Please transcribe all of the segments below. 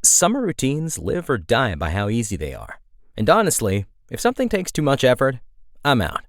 Summer routines live or die by how easy they are. And honestly, if something takes too much effort, I'm out.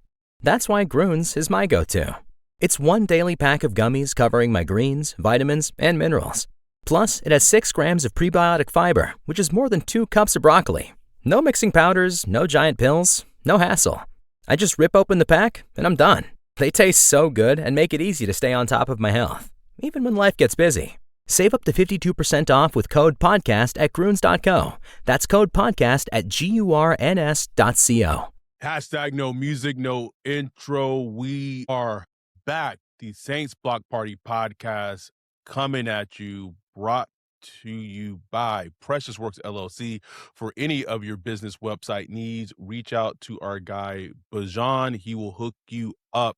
That's why Grüns is my go-to. It's one daily pack of gummies covering my greens, vitamins, and minerals. Plus, it has 6 grams of prebiotic fiber, which is more than 2 cups of broccoli. No mixing powders, no giant pills, no hassle. I just rip open the pack and I'm done. They taste so good and make it easy to stay on top of my health, even when life gets busy. Save up to 52% off with code PODCAST at Grüns.co. That's code PODCAST at GURNS.co. Hashtag no music, no intro. We are back. The Saints Block Party podcast coming at you, brought to you by Precious Works LLC. For any of your business website needs, reach out to our guy, Bajan. He will hook you up.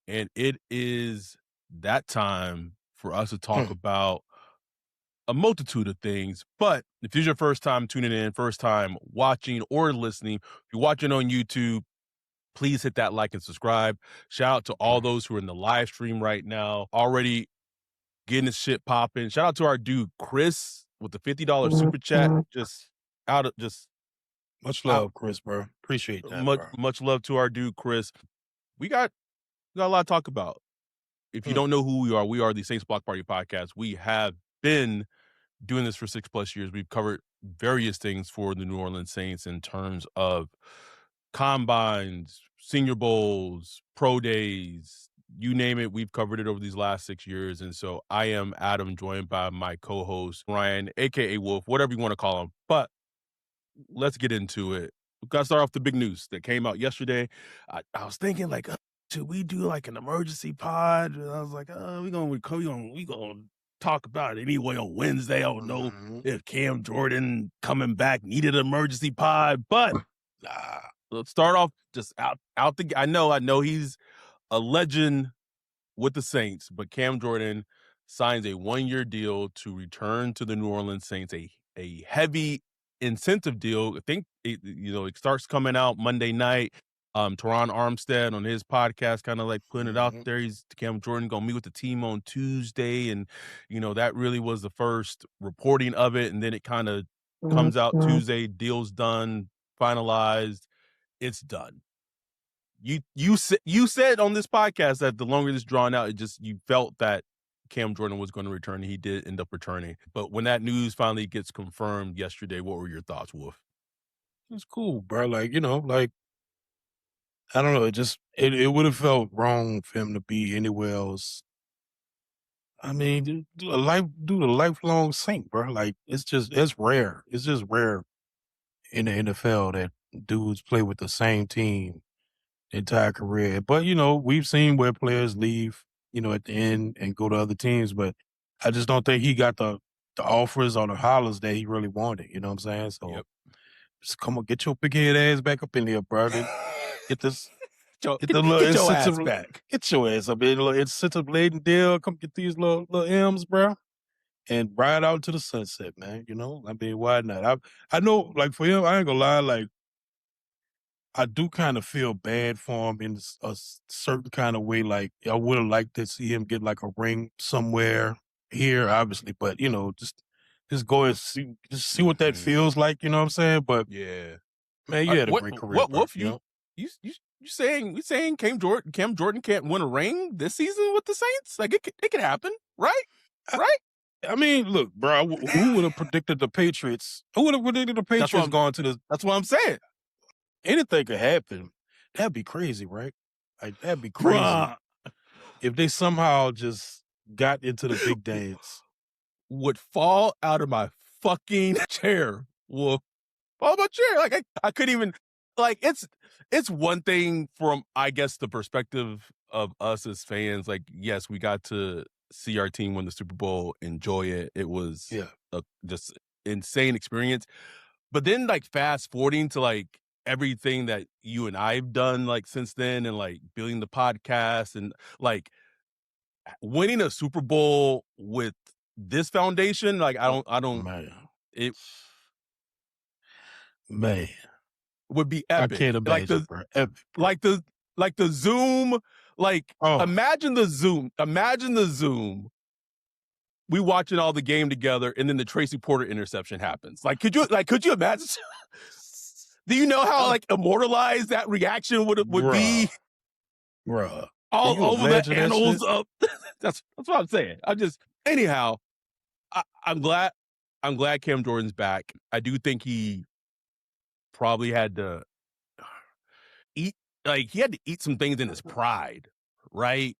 And it is that time for us to talk about a multitude of things. But if this is your first time tuning in, first time watching or listening, if you're watching on YouTube, please hit that like and subscribe. Shout out to all those who are in the live stream right now, already getting this shit popping. Shout out to our dude Chris with the $50 super chat. Much love, Chris, bro. Appreciate that. Much love to our dude Chris. We got a lot to talk about. If you don't know who we are the Saints Block Party podcast. We have been doing this for 6+ years. We've covered various things for the New Orleans Saints in terms of combines, Senior Bowls, pro days, you name it. We've covered it over these last 6 years. And so I am Adam, joined by my co-host, Ryan, aka Wolf, whatever you want to call him. But let's get into it. We've got to start off the big news that came out yesterday. I was thinking, like, should we do like an emergency pod? And I was like, we gonna talk about it anyway on Wednesday. I don't know if Cam Jordan coming back needed an emergency pod, but let's start off just out the. I know he's a legend with the Saints, but Cam Jordan signs a 1-year deal to return to the New Orleans Saints, a heavy incentive deal. I think it starts coming out Monday night. Teron Armstead on his podcast kind of like putting it out there. Cam Jordan gonna meet with the team on Tuesday, and that really was the first reporting of it, and then it kind of comes out Tuesday, deal's done, finalized, it's done. You said on this podcast that the longer this drawn out, you felt that Cam Jordan was going to return, and he did end up returning. But when that news finally gets confirmed yesterday, what were your thoughts, Wolf? It's cool, bro. I don't know. It would have felt wrong for him to be anywhere else. I mean, do a lifelong Saint, bro. Like, it's rare. It's just rare in the NFL that dudes play with the same team the entire career. But, we've seen where players leave, at the end and go to other teams. But I just don't think he got the offers or the hollers that he really wanted. You know what I'm saying? So just come on, get your big head ass back up in here, brother. Get your ass back. Get your ass up in a little incentive laden deal. Come get these little M's, bro, and ride out to the sunset, man. I mean, why not? I know, like, for him, I ain't gonna lie, like, I do kind of feel bad for him in a certain kind of way. Like, I would have liked to see him get like a ring somewhere here, obviously, but just go and see what that feels like. You know what I'm saying? But yeah, man, you had a great career. What Wolf? You saying Cam Jordan can't win a ring this season with the Saints? Like, it could happen, right? Right? I mean, look, bro. Who would have predicted the Patriots? Who would have predicted the Patriots going to the? That's what I'm saying. Anything could happen. That'd be crazy, right? Like, that'd be crazy if they somehow just got into the big dance. Would fall out of my fucking chair. Well, fall out of my chair. Like, I couldn't even. Like, it's one thing from, I guess, the perspective of us as fans. Like, yes, we got to see our team win the Super Bowl, enjoy it. It was a just insane experience. But then, like, fast forwarding to like everything that you and I've done like since then, and like building the podcast and like winning a Super Bowl with this foundation, like I don't man would be epic. I can't imagine, bro. Epic, bro. Like the Zoom, like imagine the Zoom we watching all the game together, and then the Tracy Porter interception happens. Like, could you imagine? Do you know how like immortalized that reaction would be? Bruh. All over the annals of that's what I'm saying. Anyhow, I'm glad Cam Jordan's back. I do think he probably had to eat some things in his pride, right?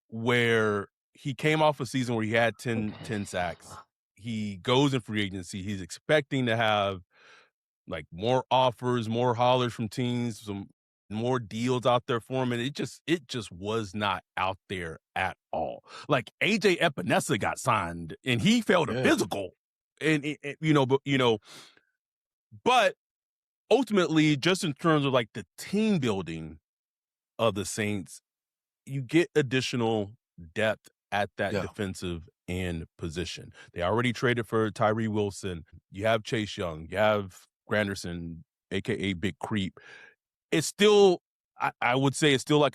Where he came off a season where he had 10 sacks. He goes in free agency. He's expecting to have like more offers, more hollers from teams, some more deals out there for him, and it just was not out there at all. Like AJ Epinesa got signed, and he failed a physical, and but ultimately, just in terms of like the team building of the Saints, you get additional depth at that defensive end position. They already traded for Tyree Wilson. You have Chase Young. You have Granderson, aka Big Creep. It's still, I would say, it's still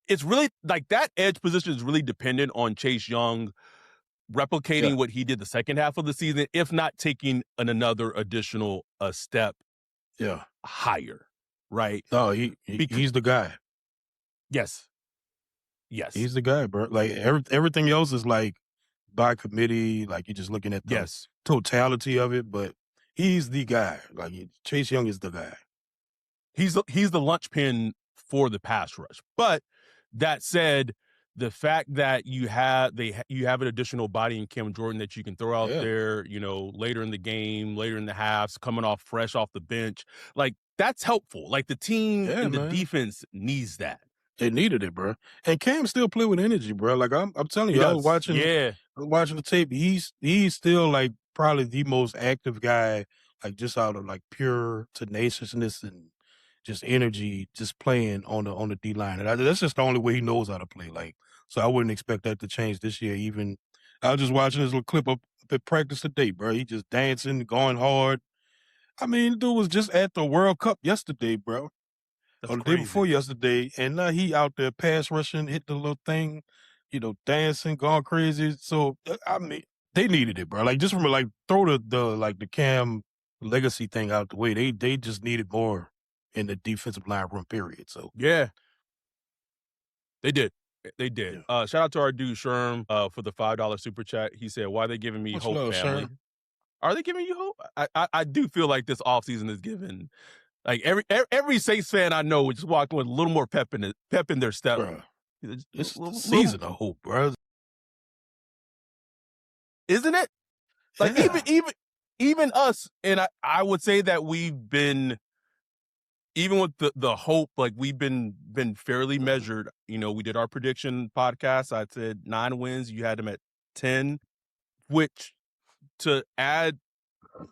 it's really like that edge position is really dependent on Chase Young replicating what he did the second half of the season, if not taking another additional step higher, right? No, he's the guy. Yes. He's the guy, bro. Like everything else is like by committee, like you're just looking at the totality of it, but he's the guy. Like Chase Young is the guy. He's the linchpin for the pass rush. But that said, the fact that you have an additional body in Cam Jordan that you can throw out there, later in the game, later in the halves, coming off fresh off the bench, like that's helpful. Like the team and the defense needs that. They needed it, bro. And Cam still play with energy, bro. Like I'm telling you, I was watching the tape. He's still like probably the most active guy, like just out of like pure tenaciousness and just energy, just playing on the D line. And that's just the only way he knows how to play. Like, so I wouldn't expect that to change this year. Even I was just watching this little clip up at practice today, bro. He just dancing, going hard. I mean, dude was just at the World Cup yesterday, bro. That's or the crazy. day before yesterday, and now he out there pass rushing, hit the little thing, dancing, going crazy. So I mean, they needed it, bro. Like just remember, like throw the Cam legacy thing out the way. They just needed more in the defensive line room, period. So yeah, they did. They did. Yeah. Shout out to our dude Sherm for the $5 super chat. He said, "Why are they giving me hope, love, family? Sherm? Are they giving you hope?" I do feel like this offseason is giving. Like every Saints fan I know is just walking with a little more pep in their step. Bro, it's the season of hope, bro. Isn't it? Like even us, and I would say that we've been, even with the hope, like we've been fairly measured. We did our prediction podcast. I said 9 wins. You had them at 10, which to add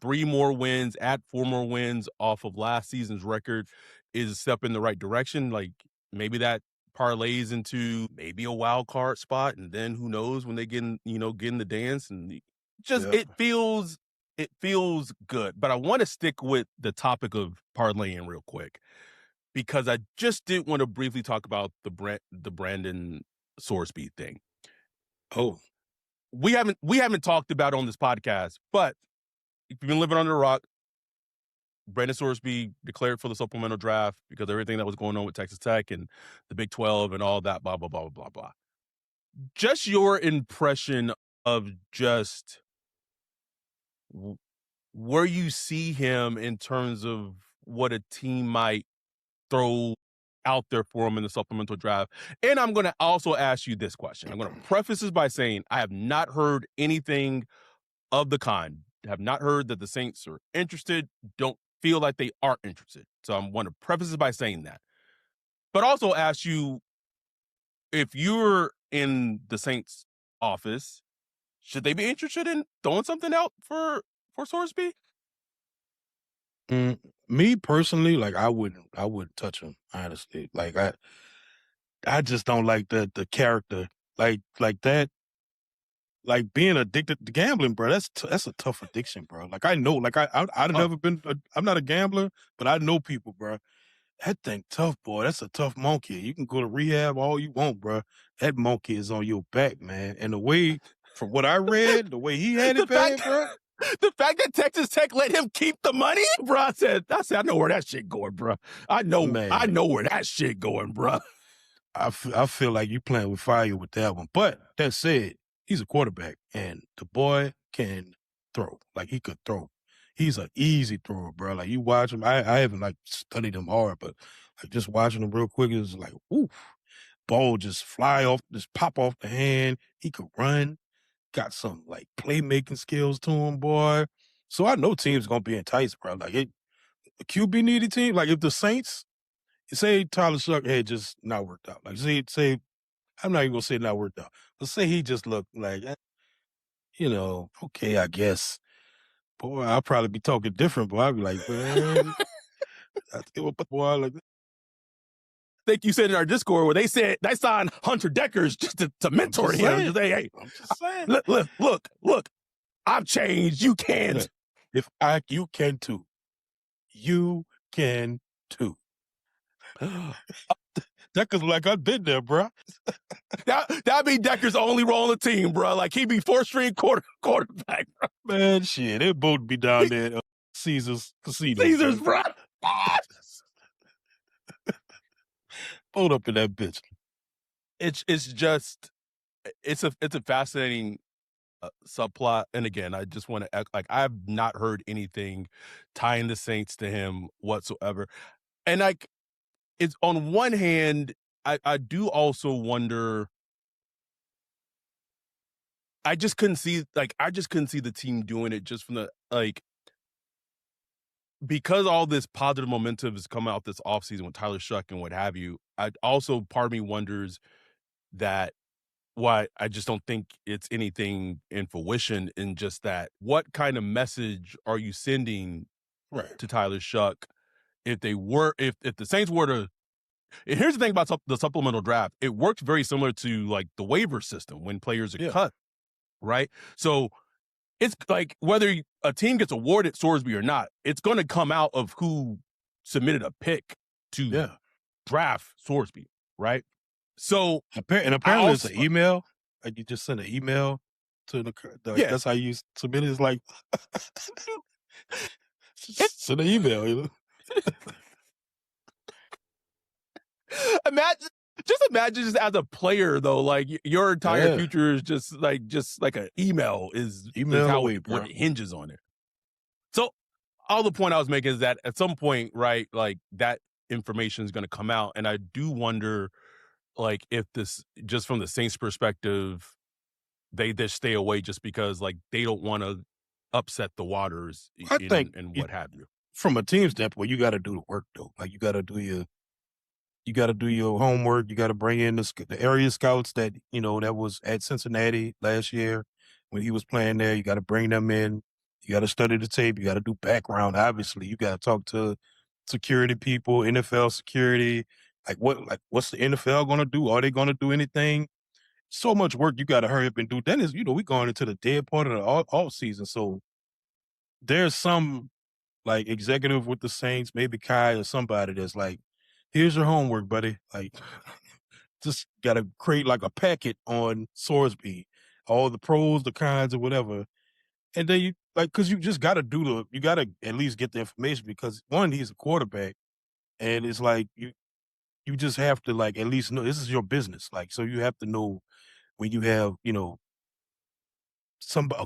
3 more wins, add 4 more wins off of last season's record is a step in the right direction. Like maybe that parlays into maybe a wild card spot, and then who knows when they get in the dance, and just it feels good. But I want to stick with the topic of parlaying real quick, because I just did want to briefly talk about the Brandon Sorsby thing. Oh, we haven't talked about it on this podcast, but if you've been living under a rock, Brandon Sorsby declared for the supplemental draft because of everything that was going on with Texas Tech and the Big 12 and all that, blah, blah, blah, blah, blah. Just your impression of just where you see him in terms of what a team might throw out there for him in the supplemental draft. And I'm going to also ask you this question. I'm going to preface this by saying I have not heard anything of the kind. Have not heard that the Saints are interested, don't feel like they are interested. So I want to preface this by saying that. But also ask you, if you're in the Saints office, should they be interested in throwing something out for Sorsby? Me personally, like I wouldn't touch him, honestly. Like I just don't like the character. Like that. Like being addicted to gambling, bro, that's a tough addiction, bro. Like I know, like I've never been, I'm not a gambler, but I know people, bro. That thing tough, boy. That's a tough monkey. You can go to rehab all you want, bro. That monkey is on your back, man. And the way, from what I read, the way he had it bad, bro. The fact that Texas Tech let him keep the money, bro. I said, I know where that shit going, bro. I know where that shit going, bro. I feel like you playing with fire with that one. But that said, he's a quarterback, and the boy can throw. Like, he could throw. He's an easy thrower, bro. Like, you watch him. I haven't, like, studied him hard, but, like, just watching him real quick, it's like, oof. Ball just fly off, just pop off the hand. He could run. Got some, like, playmaking skills to him, boy. So I know teams going to be enticed, bro. Like, a QB needy team, like, if the Saints, say Tyler Shuck had just not worked out. Like, say I'm not even going to say not worked out. But say he just looked like, okay, I guess. Boy, I'll probably be talking different, boy. I'll be like, man. Boy, like, I think you said in our Discord where they said they signed Hunter Deckers just to mentor him. Just say, hey, I'm just saying. Look, I've changed. You can't. You can too. You can too. Decker's like, I've been there, bro. That'd be Decker's only role on the team, bro. Like, he'd be fourth-string quarterback, bro. Man, shit, they'd both be down there at Caesar's Casino. Caesar's, bro. Both up in that bitch. It's a fascinating subplot. And again, I just want to like, I've not heard anything tying the Saints to him whatsoever. And like, it's on one hand, I do also wonder. I just couldn't see the team doing it just from the, like, because all this positive momentum has come out this offseason with Tyler Shuck and what have you. Part of me wonders that why I just don't think it's anything in fruition, in just that what kind of message are you sending to Tyler Shuck if the Saints were to. And here's the thing about the supplemental draft. It works very similar to, like, the waiver system when players are cut, right? So it's like whether a team gets awarded Sorsby or not, it's going to come out of who submitted a pick to draft Sorsby, right? So apparently it's an email. Like, you just send an email to that's how you submit it. It's like send an email, you know. Imagine just as a player though, like, your entire future is just like an email is how what hinges on it. So all the point I was making is that at some point, right, like, that information is going to come out, and I do wonder, like, if this, just from the Saints' perspective, they just stay away just because, like, they don't want to upset the waters and what have you. From a team standpoint, you got to do the work though. Like, you got to do your homework. You got to bring in the area scouts that was at Cincinnati last year when he was playing there. You got to bring them in. You got to study the tape. You got to do background. Obviously, you got to talk to security people, NFL security. Like, what's the NFL going to do? Are they going to do anything? So much work you got to hurry up and do. Then is we going into the dead part of the off season. So there's some, like, executive with the Saints, maybe Kai or somebody that's like, here's your homework, buddy. Like, just got to create, like, a packet on Sorsby, all the pros, the cons, or whatever. And then because you just got to you got to at least get the information, because one, he's a quarterback, and it's like, you just have to, like, at least know this is your business. Like, so you have to know when you have, a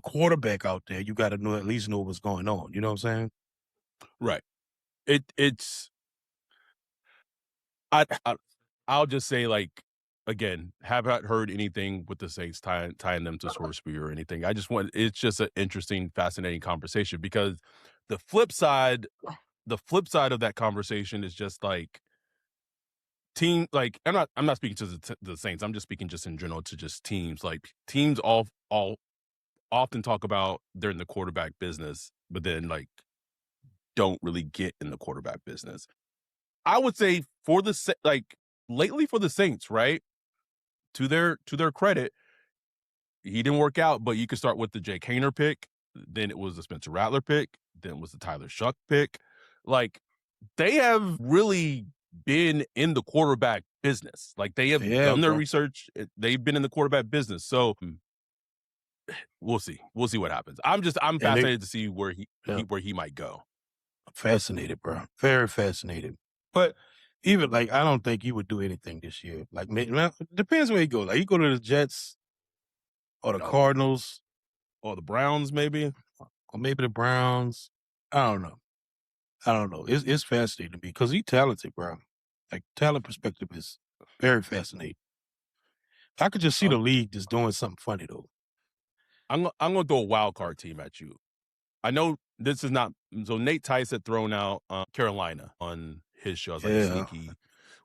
quarterback out there, you got to at least know what's going on. You know what I'm saying? Right. I'll just say, like, again, have not heard anything with the Saints tying them to Sorsby or anything. It's just an interesting, fascinating conversation, because the flip side of that conversation is just, like, team, like, I'm not speaking to the Saints. I'm just speaking just in general to just teams. Like, teams all often talk about they're in the quarterback business, but then, like, don't really get in the quarterback business. I would say lately for the Saints, right? To their credit, he didn't work out, but you could start with the Jake Haener pick. Then it was the Spencer Rattler pick. Then it was the Tyler Shuck pick. Like, they have really been in the quarterback business. Like they have done their research. They've been in the quarterback business. So we'll see. We'll see what happens. I'm fascinated to see where he might go. I'm fascinated, bro. Very fascinated. But even like, I don't think he would do anything this year. Like, it depends where he goes. Like, he go to the Jets or the Cardinals or the Browns, maybe, or maybe the Browns. I don't know. It's fascinating to me because he's talented, bro. Like, talent perspective is very fascinating. I could just see the league just doing something funny though. I'm gonna throw a wild card team at you. I know this is not so. Nate Tice had thrown out Carolina on his show. Like a sneaky.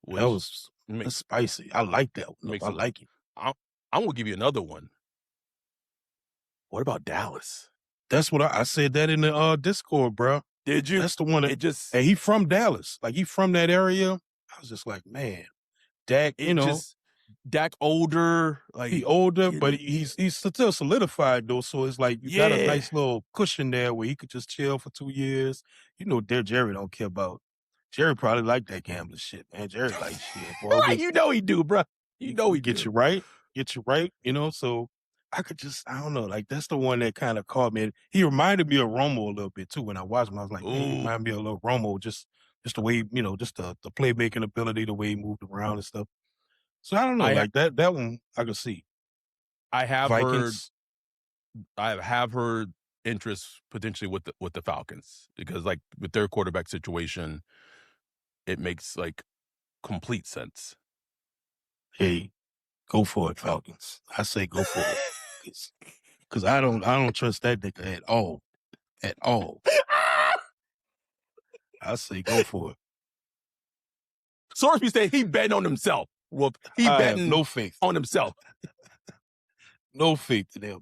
That was spicy. I like that one. I like it. I'm gonna give you another one. What about Dallas? That's what I said that in the Discord, bro. Did you? That's the one that and he from Dallas. Like, he from that area. I was just like, man, Dak, Dak older, like he older, but he's still solidified though. So it's like you got a nice little cushion there where he could just chill for 2 years. Jerry don't care about. Jerry probably like that gambling shit, man. Jerry like shit, boy. Right, he do, bro. He get you right. So I don't know, like that's the one that kind of caught me. He reminded me of Romo a little bit too. When I watched him, I was like, man, he reminded me of a little Romo, just the way, just the playmaking ability, the way he moved around and stuff. So I don't know, that one I could see. I have heard interest potentially with the Falcons because like with their quarterback situation, it makes like complete sense. Hey, go for it, Falcons. I say go for it. Because I don't trust that nigga at all. At all. I say go for it. Sorsby said he betting on himself. Well, he betting no faith on himself. No faith in him.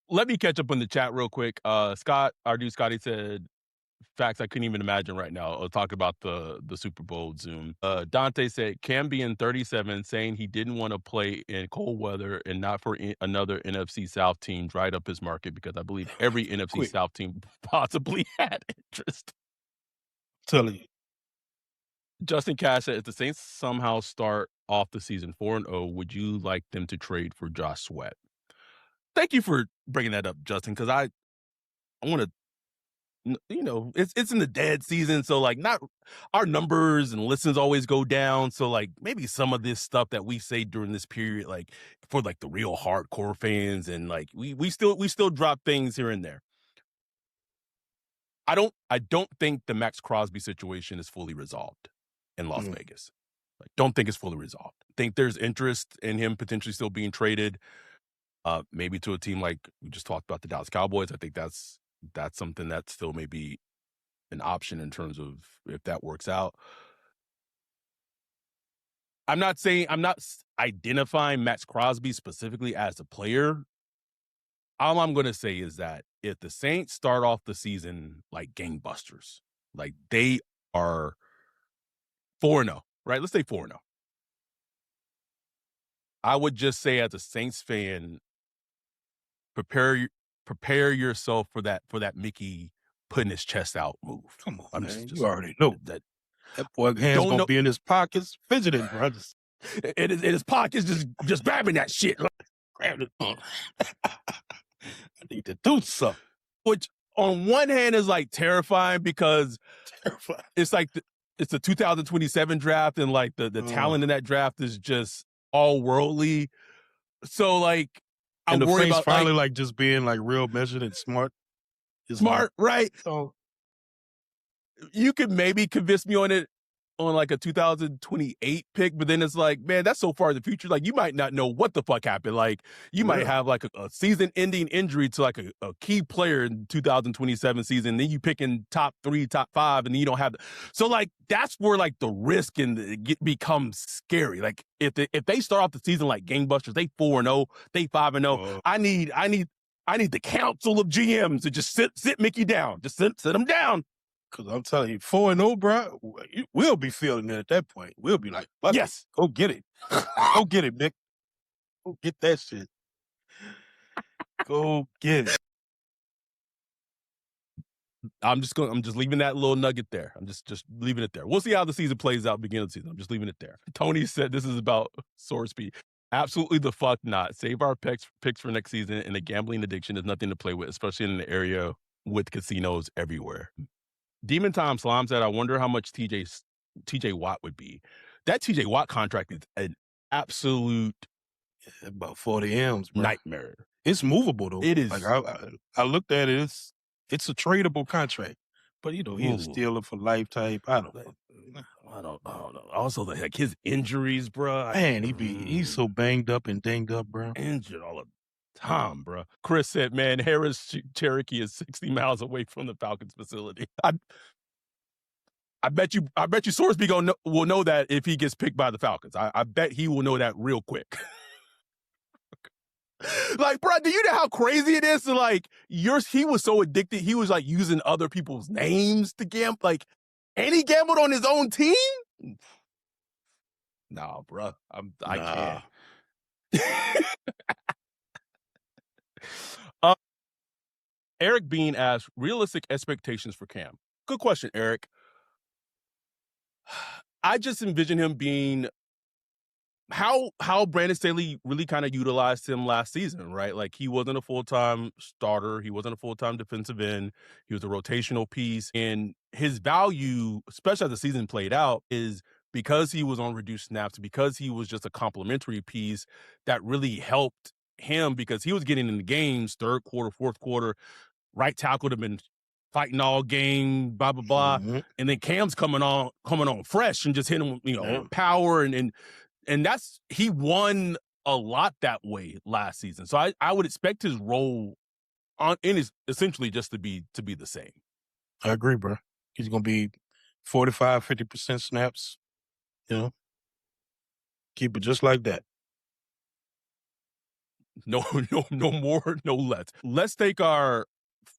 Let me catch up on the chat real quick. Scott, our dude Scotty said, facts I couldn't even imagine right now. I'll talk about the Super Bowl Zoom. Dante said, Cam being 37, saying he didn't want to play in cold weather and not for another NFC South team dried up his market because I believe every NFC South team possibly had interest. Telling you. Justin Cash said, if the Saints somehow start off the season 4-0, would you like them to trade for Josh Sweat? Thank you for bringing that up, Justin, because I want to, it's in the dead season, so like not our numbers and listens always go down. So like maybe some of this stuff that we say during this period, like for like the real hardcore fans, and like we still drop things here and there. I don't think the Max Crosby situation is fully resolved in Las Vegas. Like, don't think it's fully resolved. Think there's interest in him potentially still being traded, maybe to a team like we just talked about, the Dallas Cowboys. I think that's something that still may be an option in terms of if that works out. I'm not identifying Max Crosby specifically as a player. All I'm going to say is that if the Saints start off the season like gangbusters, like they are 4-0, right? Let's say 4-0. I would just say as a Saints fan, prepare yourself for that Mickey putting his chest out move. Come on, man. You already know that boy hands gonna be in his pockets, fidgeting, bro. In his pockets, just grabbing that shit. Grab it. I need to do something. Which on one hand is like terrifying because it's like it's the 2027 draft, and like the talent in that draft is just all worldly. So like, and the face finally like just being like real measured and smart. Smart, right? So you could maybe convince me on it on like a 2028 pick, but then it's like, man, that's so far in the future. Like, you might not know what the fuck happened. Like, you might have like a season-ending injury to like a key player in 2027 season. Then you pick in top 3, top 5, and then you don't have. So like, that's where like the risk becomes scary. Like, if they start off the season like gangbusters, they 4-0, they 5-0. I need the council of GMs to just sit Mickey down, just sit him down. Because I'm telling you, 4-0, bro, we'll be feeling it at that point. We'll be like, yes, go get it. Go get it, Nick. Go get that shit. Go get it. I'm just leaving that little nugget there. I'm just leaving it there. We'll see how the season plays out beginning of the season. I'm just leaving it there. Tony said this is about Sorsby. Absolutely the fuck not. Save our picks for next season, and the gambling addiction is nothing to play with, especially in an area with casinos everywhere. Demon Tom Slime said, I wonder how much TJ Watt would be. That TJ Watt contract is an absolute about 40 M's, bro. nightmare. It's movable though. It is. Like I looked at it. It's a tradable contract, but you know he'll steal it for life type. I don't know. Also, like his injuries, bro. Man, he's so banged up and dinged up, bro. Injured all the time, bro. Chris said, "Man, Harris Cherokee is 60 miles away from the Falcons facility." I bet you, Sorsby will know that if he gets picked by the Falcons. I bet he will know that real quick. Like, bro, do you know how crazy it is to like he was so addicted, he was like using other people's names to gamble, like, and he gambled on his own team? Nah, bro. I can't. Eric Bean asked, realistic expectations for Cam. Good question, Eric. I just envision him being how Brandon Staley really kind of utilized him last season, right? Like, he wasn't a full-time starter. He wasn't a full-time defensive end. He was a rotational piece. And his value, especially as the season played out, is because he was on reduced snaps, because he was just a complimentary piece that really helped him because he was getting in the games, third quarter, fourth quarter, right tackle would have been fighting all game, blah, blah, blah. Mm-hmm. And then Cam's coming on fresh and just hitting him, power and that's, he won a lot that way last season. So I would expect his role is essentially just to be the same. I agree, bro. He's going to be 45, 50% snaps, keep it just like that. No more, no less. Let's take our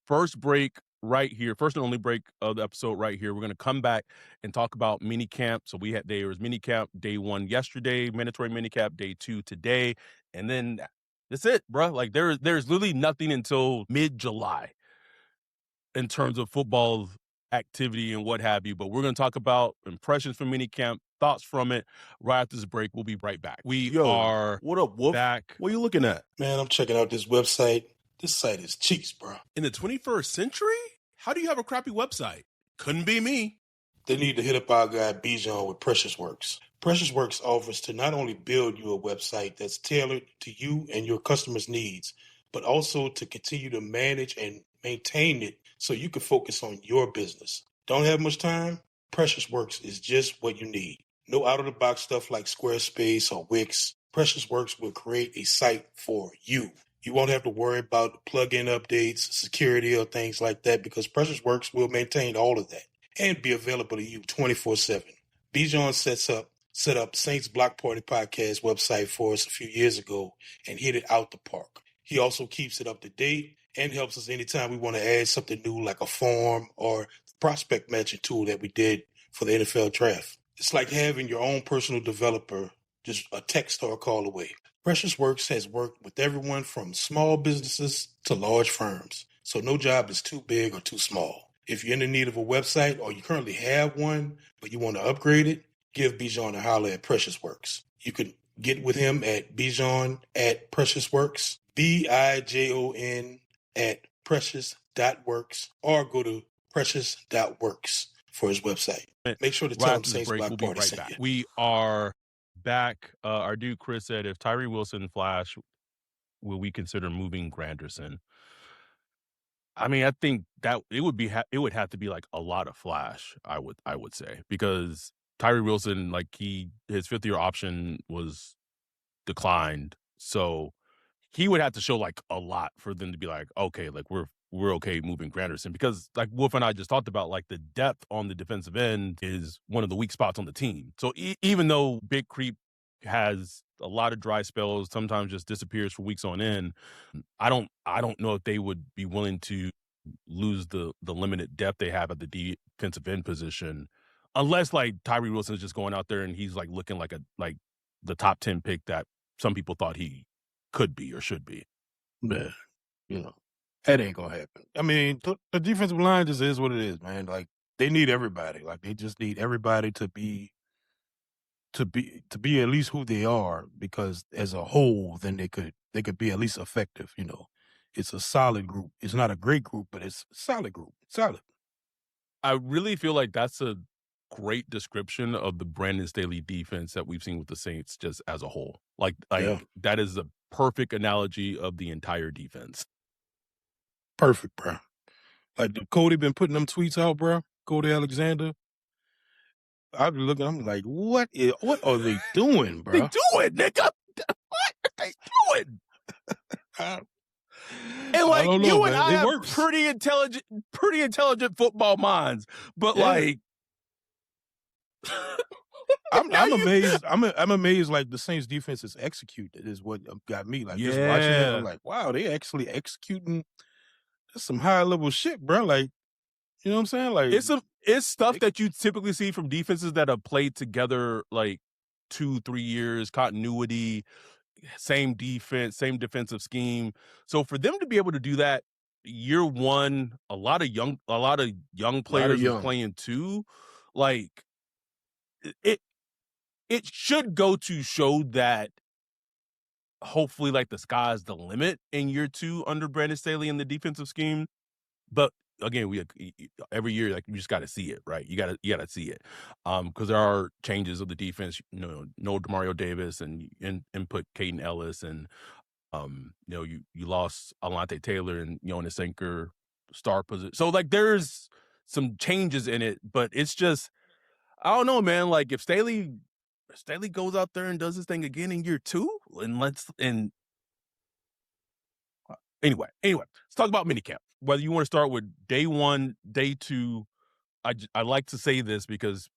first break right here, first and only break of the episode right here. We're going to come back and talk about Minicamp. So there was Minicamp day 1 yesterday, mandatory Minicamp day 2 today, and then that's it, bro. Like there's literally nothing until mid-July in terms of football activity and what have you. But we're going to talk about impressions from Minicamp, thoughts from it right after this break. We'll be right back. What up, Wolf? Back. What are you looking at? Man, I'm checking out this website. This site is cheeks, bro. In the 21st century? How do you have a crappy website? Couldn't be me. They need to hit up our guy Bijan with Precious Works. Precious Works offers to not only build you a website that's tailored to you and your customers' needs, but also to continue to manage and maintain it so you can focus on your business. Don't have much time? Precious Works is just what you need. No out-of-the-box stuff like Squarespace or Wix. Precious Works will create a site for you. You won't have to worry about plugin updates, security, or things like that because Precious Works will maintain all of that and be available to you 24/7. Bijan set up Saints Block Party Podcast website for us a few years ago and hit it out the park. He also keeps it up to date and helps us anytime we want to add something new like a form or the prospect matching tool that we did for the NFL draft. It's like having your own personal developer just a text or a call away. Precious Works has worked with everyone from small businesses to large firms, so no job is too big or too small. If you're in need of a website or you currently have one, but you want to upgrade it, give Bijan a holler at Precious Works. You can get with him at Bijan at Precious Works, BIJON at precious.works, or go to precious.works for his website. Make sure to tell him Saints Block Party sent you. We are back. Our dude Chris said, if Tyree Wilson flash, will we consider moving Granderson? I mean, I think that it would have to be like a lot of flash, I would say, because Tyree Wilson, like his 5th-year option was declined, so he would have to show like a lot for them to be like, okay, like we're okay moving Granderson, because like Wolf and I just talked about, like the depth on the defensive end is one of the weak spots on the team. So even though Big Creep has a lot of dry spells, sometimes just disappears for weeks on end, I don't know if they would be willing to lose the limited depth they have at the defensive end position, unless like Tyree Wilson is just going out there and he's like looking like the top 10 pick that some people thought he could be or should be. Man, That ain't gonna happen. I mean, the defensive line just is what it is, man. Like they need everybody. Like they just need everybody to be at least who they are, because as a whole, then they could be at least effective. It's a solid group. It's not a great group, but it's a solid group. Solid. I really feel like that's a great description of the Brandon Staley defense that we've seen with the Saints just as a whole. Like Yeah. that is a perfect analogy of the entire defense. Perfect, bro. Like Cody been putting them tweets out, bro. Cody Alexander. I've been looking. I'm like, what are they doing, bro? They doing, nigga. What are they doing? And like, I don't know, you man. and I It have works. pretty intelligent football minds, but Yeah. like, I'm amazed. I'm amazed. Like the Saints defense is executed is what got me. Like just watching it, I'm like, wow, they actually executing. That's some high level shit, bro. Like, you know what I'm saying? Like it's stuff that you typically see from defenses that have played together like 2-3 years, continuity, same defense, same defensive scheme. So for them to be able to do that year one, a lot of young players was playing too. Like it should go to show that hopefully like the sky's the limit in year two under Brandon Staley in the defensive scheme. But again, we every year like you just got to see it, right? You got to see it, because there are changes of the defense. No Demario Davis and put Caden Ellis, and you lost Alante Taylor and Jonas Sinker star position. So like there's some changes in it, but it's just I don't know, man. Like if Staley goes out there and does his thing again in year two, anyway, let's talk about minicamp. Whether you want to start with day one, day two, I like to say this because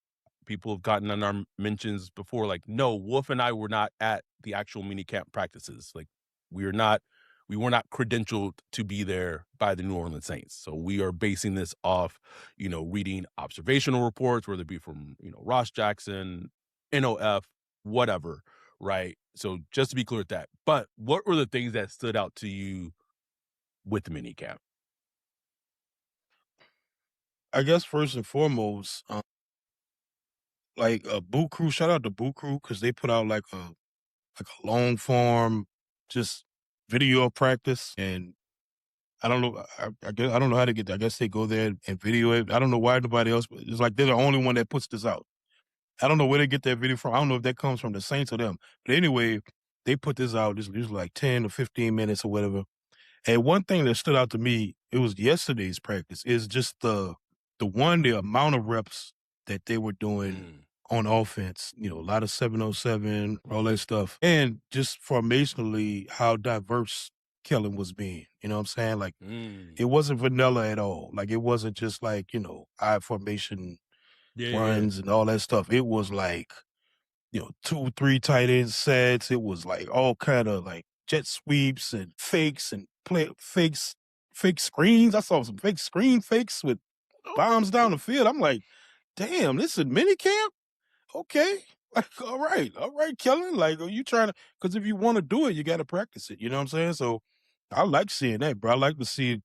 people have gotten on our mentions before. Like, no, Wolf and I were not at the actual minicamp practices. Like, we were not credentialed to be there by the New Orleans Saints. So we are basing this off, reading observational reports, whether it be from Ross Jackson, NOF, whatever, right? So just to be clear with that. But what were the things that stood out to you with the minicamp? I guess first and foremost, like a boot crew. Shout out to boot crew because they put out like a long form, just video of practice. And I don't know. I guess I don't know how to get there. I guess they go there and video it. I don't know why nobody else. It's like they're the only one that puts this out. I don't know where they get that video from. I don't know if that comes from the Saints or them. But anyway, they put this out. This usually like 10 or 15 minutes or whatever. And one thing that stood out to me, it was yesterday's practice, is just the amount of reps that they were doing on offense. A lot of 707, all that stuff. And just formationally, how diverse Kellen was being. You know what I'm saying? Like, it wasn't vanilla at all. Like, it wasn't just like, I formation runs and all that stuff. It was like, 2-3 tight end sets. It was like all kind of like jet sweeps and fakes and fake screens. I saw some fake screen fakes with bombs down the field. I'm like, damn, this is minicamp? Okay. Like, all right, Kellen. Like, are you trying to, because if you want to do it, you got to practice it. You know what I'm saying? So I like seeing that, bro. I like to see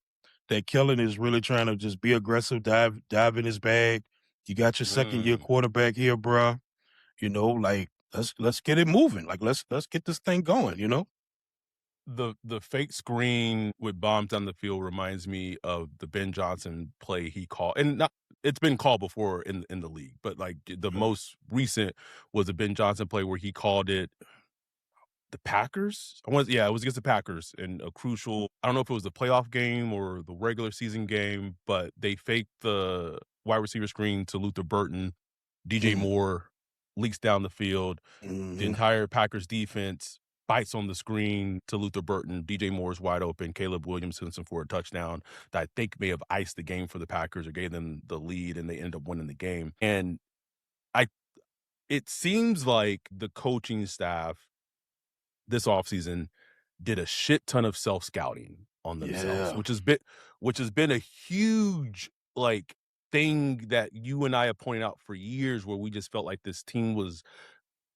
that Kellen is really trying to just be aggressive, dive in his bag. You got your second year quarterback here, bro. Like let's get it moving. Like let's get this thing going. The fake screen with bombs down the field reminds me of the Ben Johnson play he called, and it's been called before in the league, but like the most recent was the Ben Johnson play where he called it the Packers. It was against the Packers in a crucial. I don't know if it was the playoff game or the regular season game, but they faked the wide receiver screen to Luther Burton. DJ Moore leaks down the field. The entire Packers defense bites on the screen to Luther Burton. DJ Moore's wide open. Caleb Williamson for a touchdown that I think may have iced the game for the Packers or gave them the lead, and they ended up winning the game. And it seems like the coaching staff this offseason did a shit ton of self-scouting on themselves, which has been a huge like thing that you and I have pointed out for years, where we just felt like this team was,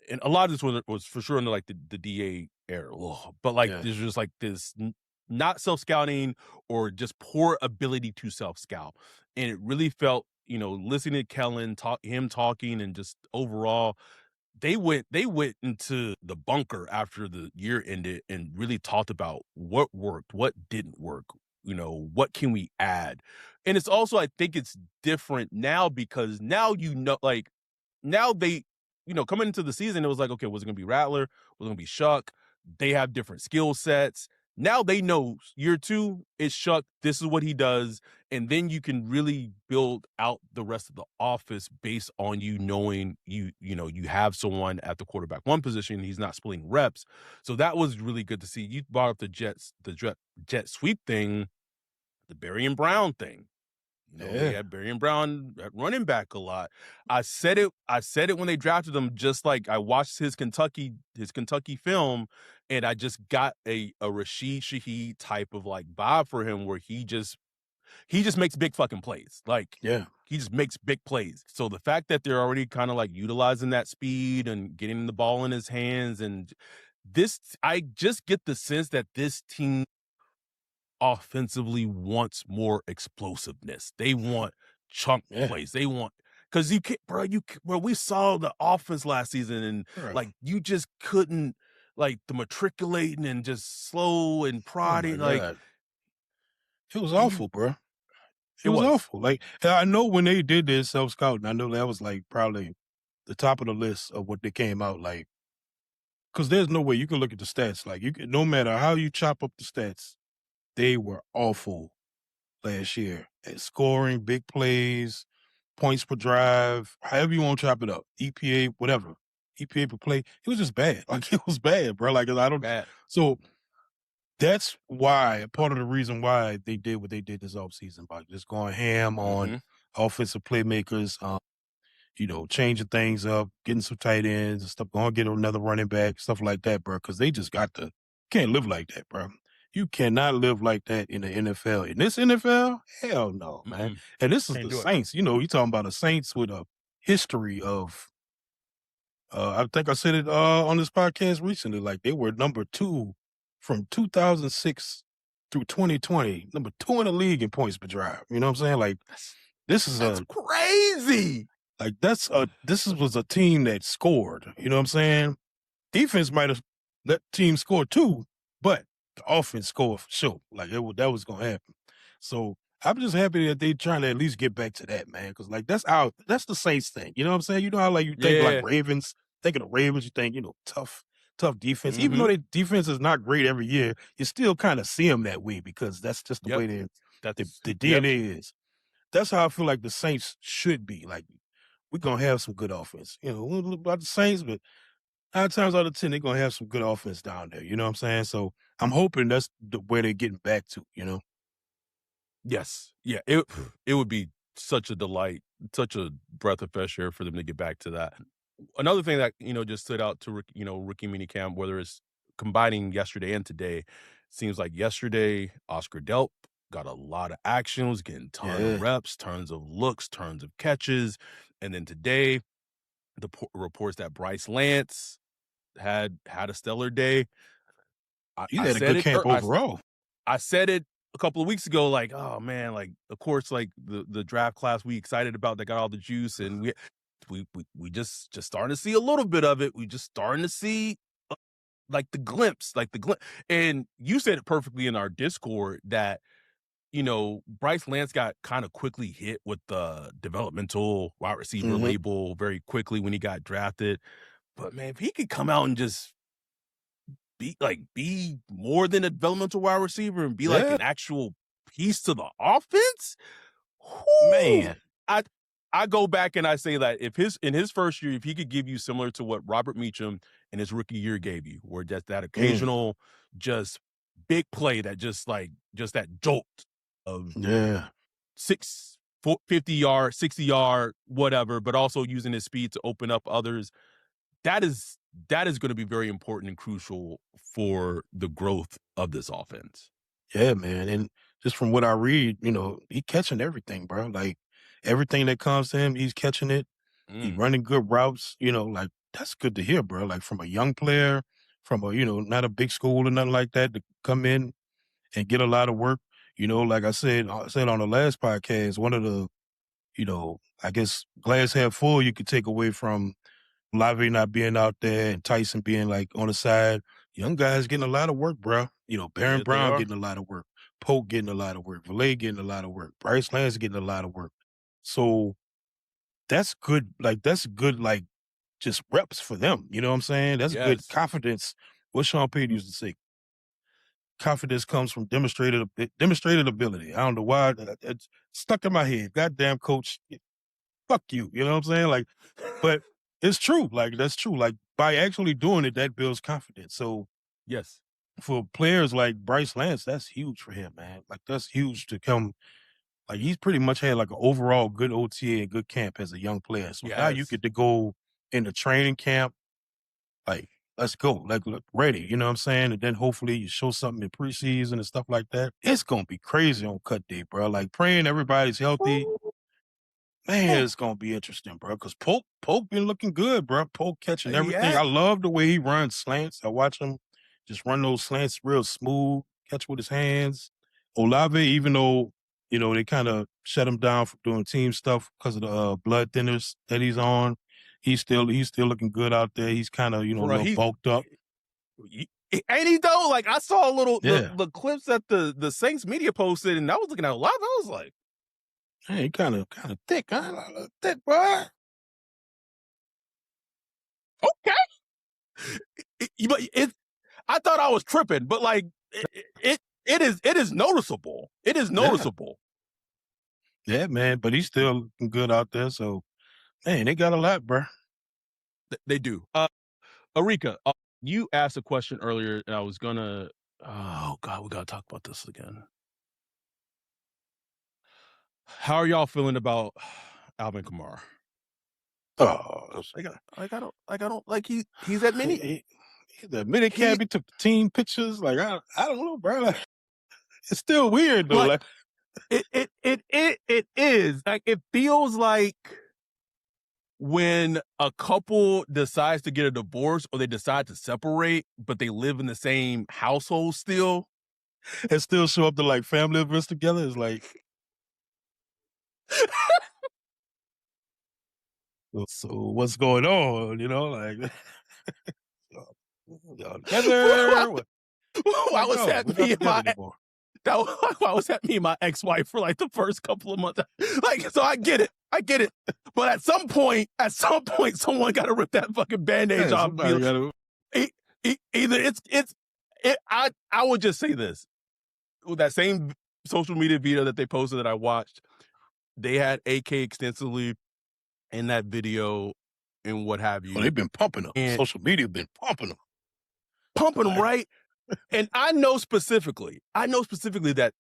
and a lot of this was for sure in like the DA era, but like there's just like this not self-scouting or just poor ability to self-scout. And it really felt, listening to Kellen him talking, and just overall, they went into the bunker after the year ended and really talked about what worked, what didn't work, what can we add. And it's also, I think it's different now because now, now they, coming into the season, it was like, okay, was it going to be Rattler? Was it going to be Shuck? They have different skill sets. Now they know year 2 is Shuck. This is what he does. And then you can really build out the rest of the office based on knowing you have someone at the quarterback 1 position. He's not splitting reps. So that was really good to see. You brought up the jet sweep thing, the Barry and Brown thing. They had Barry and Brown at running back a lot. I said it when they drafted him, just like I watched his Kentucky film, and I just got a Rashid Shaheed type of like vibe for him, where he just makes big fucking plays. He just makes big plays. So the fact that they're already kind of like utilizing that speed and getting the ball in his hands, and I just get the sense that this team offensively wants more explosiveness. They want chunk plays. They want, because you can't, bro, we saw the offense last season, and like you just couldn't, like the matriculating and just slow and prodding. It was awful, bro. It was awful. Like, I know when they did their self-scouting, I know that was like probably the top of the list of what they came out like. Because there's no way you can look at the stats. Like, no matter how you chop up the stats, they were awful last year at scoring, big plays, points per drive, however you want to chop it up, EPA, whatever, EPA per play. It was just bad. Like, it was bad, bro. Like, I don't. Bad. So that's why, part of the reason why they did what they did this offseason, by just going ham on offensive playmakers, changing things up, getting some tight ends and stuff, going to get another running back, stuff like that, bro. Because they just can't live like that, bro. You cannot live like that in the NFL. In this NFL, hell no, man. And this is the Saints. You talking about the Saints with a history of, I think I said it on this podcast recently, like they were number 2 from 2006 through 2020, number 2 in the league in points per drive. You know what I'm saying? Like, that's crazy. Like, was a team that scored. You know what I'm saying? Defense might have let teams score too, but the offense scored for sure. Like, that was going to happen. So I'm just happy that they trying to at least get back to that, man. Because, like, that's the Saints thing. You know what I'm saying? You know how, like, you think, like, Ravens, think of the Ravens, you think, tough defense. Even though their defense is not great every year, you still kind of see them that way because that's just the way the DNA is. That's how I feel like the Saints should be. Like, we're going to have some good offense. About the Saints, but 9 times out of 10, they're going to have some good offense down there. You know what I'm saying? So I'm hoping that's where they're getting back to, Yes. Yeah. It would be such a delight, such a breath of fresh air for them to get back to that. Another thing that, just stood out to, rookie minicamp, whether it's combining yesterday and today, seems like yesterday, Oscar Delp got a lot of action, was getting tons of reps, tons of looks, tons of catches. And then today, the reports that Bryce Lance had a stellar day. He had a good camp overall. I said it a couple of weeks ago, like, oh man, like, of course, like the draft class we excited about, that got all the juice, and we just starting to see a little bit of it. We just starting to see like the glimpse. And you said it perfectly in our Discord that, Bryce Lance got kind of quickly hit with the developmental wide receiver label very quickly when he got drafted. But man, if he could come out and just be more than a developmental wide receiver and be like an actual piece to the offense, man, I go back and I say that in his first year, if he could give you similar to what Robert Meacham in his rookie year gave you, where just that occasional just big play that just that jolt of 50 yard, 60 yard, whatever, but also using his speed to open up others. That is going to be very important and crucial for the growth of this offense. Yeah, man. And just from what I read, he catching everything, bro. Like, everything that comes to him, he's catching it. He running good routes, like, that's good to hear, bro. Like, from a young player, from a, not a big school or nothing like that, to come in and get a lot of work. Like I said on the last podcast, one of the, I guess glass half full you could take away from Olave not being out there and Tyson being like on the side. Young guys getting a lot of work, bro. Baron Yes, they Brown are. getting a lot of work. Polk getting a lot of work. Valet getting a lot of work. Bryce Lance getting a lot of work. So that's good. That's good, just reps for them. You know what I'm saying? That's good Yes. confidence. What Sean Payton used to say. Confidence comes from demonstrated ability. I don't know why. It's stuck in my head. Goddamn coach, fuck you. You know what I'm saying? But it's true. That's true. By actually doing it, that builds confidence. So Yes. for players like Bryce Lance, that's huge for him, man. That's huge to come. He's pretty much had an overall good OTA and good camp as a young player. So now you Yes. get to go into training camp. Let's go. Look ready. You know what I'm saying? And then hopefully you show something in preseason and stuff like that. It's gonna be crazy on cut day, bro. Praying everybody's healthy. Man, it's gonna be interesting, bro. Because Polk been looking good, bro. Polk catching everything. I love the way he runs slants. I watch him just run those slants real smooth, catch with his hands. Olave, even though they kind of shut him down for doing team stuff because of the blood thinners that he's on, he's still looking good out there. He's kind of a little bulked up. Ain't he though? I saw the clips that the Saints media posted, and I was looking at Olave. I was like, hey, he kind of thick, huh? Thick, boy. Okay. But I thought I was tripping, but it is noticeable. It is noticeable. Yeah, man. But he's still looking good out there. So, man, they got a lot, bro. They do. Arika, you asked a question earlier, and I was gonna. Oh God, we gotta talk about this again. How are y'all feeling about Alvin Kamara? Oh, I don't like he's at mini. The Minicamp, he took the team pictures. I don't know, bro. It's still weird though. It is. It feels like when a couple decides to get a divorce or they decide to separate, but they live in the same household still. And still show up to family events together. It's so what's going on? Together. Why was that me and my why was that me and my ex-wife for the first couple of months? So I get it. But at some point, someone got to rip that fucking Band-Aid off. Either I would just say this. With that same social media video that they posted that I watched, they had AK extensively in that video and what have you. Well, they've been pumping them. And social media been pumping them. Right? And I know specifically that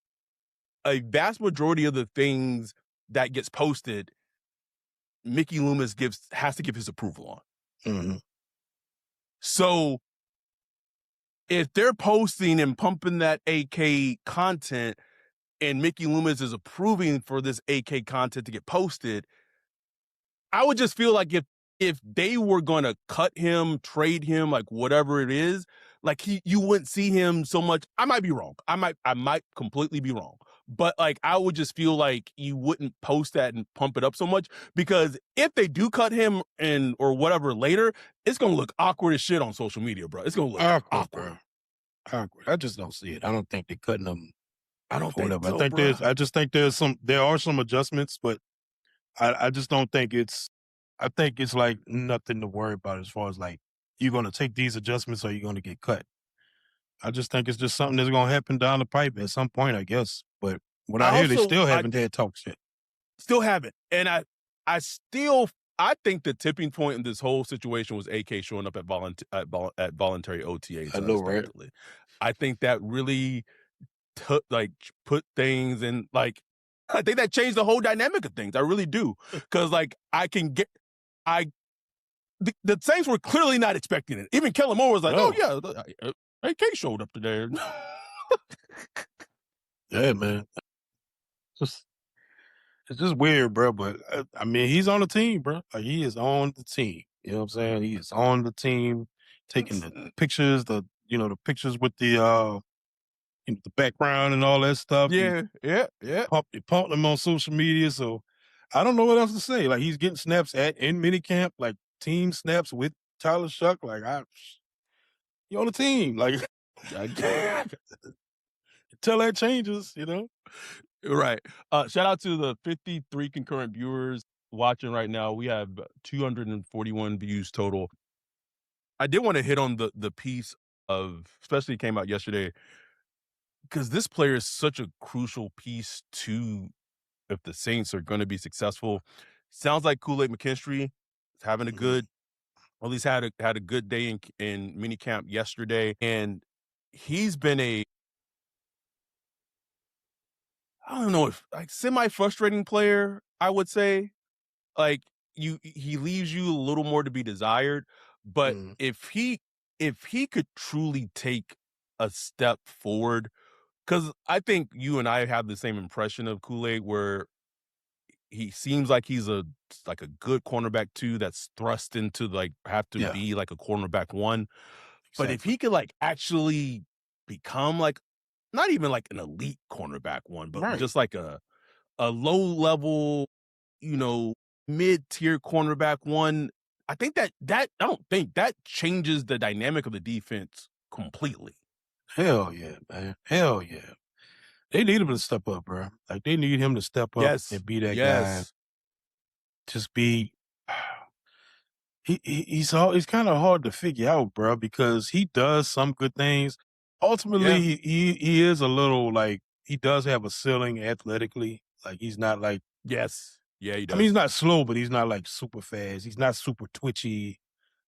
a vast majority of the things that gets posted, Mickey Loomis has to give his approval on. Mm-hmm. So if they're posting and pumping that AK content and Mickey Loomis is approving for this AK content to get posted, I would just feel like if they were going to cut him, trade him, whatever it is, you wouldn't see him so much. I might be wrong. I might completely be wrong. But I would just feel like you wouldn't post that and pump it up so much, because if they do cut him or whatever later, it's going to look awkward as shit on social media, bro. It's going to look awkward. Awkward. I just don't see it. I don't think they're cutting them. I don't think so, I just think there are some adjustments, but I just don't think I think it's nothing to worry about as far as you're going to take these adjustments or you're going to get cut. I just think it's just something that's going to happen down the pipe at some point, I guess. But what I hear, they still haven't had talks yet. Still haven't. And I think the tipping point in this whole situation was AK showing up at voluntary OTAs. I know, right? I think that really put things in I think that changed the whole dynamic of things. I really do. Because the Saints were clearly not expecting it. Even Kellen Moore was like, "Oh yeah, AK showed up today." Yeah, man. It's just weird, bro. But I mean, he's on the team, bro. He is on the team. You know what I'm saying? He is on the team, taking the pictures, the pictures with the the background and all that stuff. Yeah. He pumped him on social media. So I don't know what else to say. Like, he's getting snaps in minicamp, like team snaps with Tyler Shuck. Like, you on the team. Like, until that changes, Right. Shout out to the 53 concurrent viewers watching right now. We have 241 views total. I did want to hit on the piece of, especially came out yesterday, because this player is such a crucial piece to if the Saints are going to be successful. Sounds like Kool-Aid McKinstry is having a good, or at least had a good day in minicamp yesterday, and he's been I don't know if like semi-frustrating player, I would say. Like he leaves you a little more to be desired, but if he could truly take a step forward, because I think you and I have the same impression of Kool-Aid, where he seems like he's a good cornerback too that's thrust into like have to be like a cornerback one. But if he could like actually become like not even like an elite cornerback one, but just like a low level, mid-tier cornerback one, I think that I don't think that changes the dynamic of the defense completely. Hell yeah, man. Hell yeah. They need him to step up, bro. Like, they need him to step up and be that guy. Just be. He's kind of hard to figure out, bro, because he does some good things. Ultimately, he is a little like he does have a ceiling athletically. Like, he's not like he does. I mean, he's not slow, but he's not like super fast. He's not super twitchy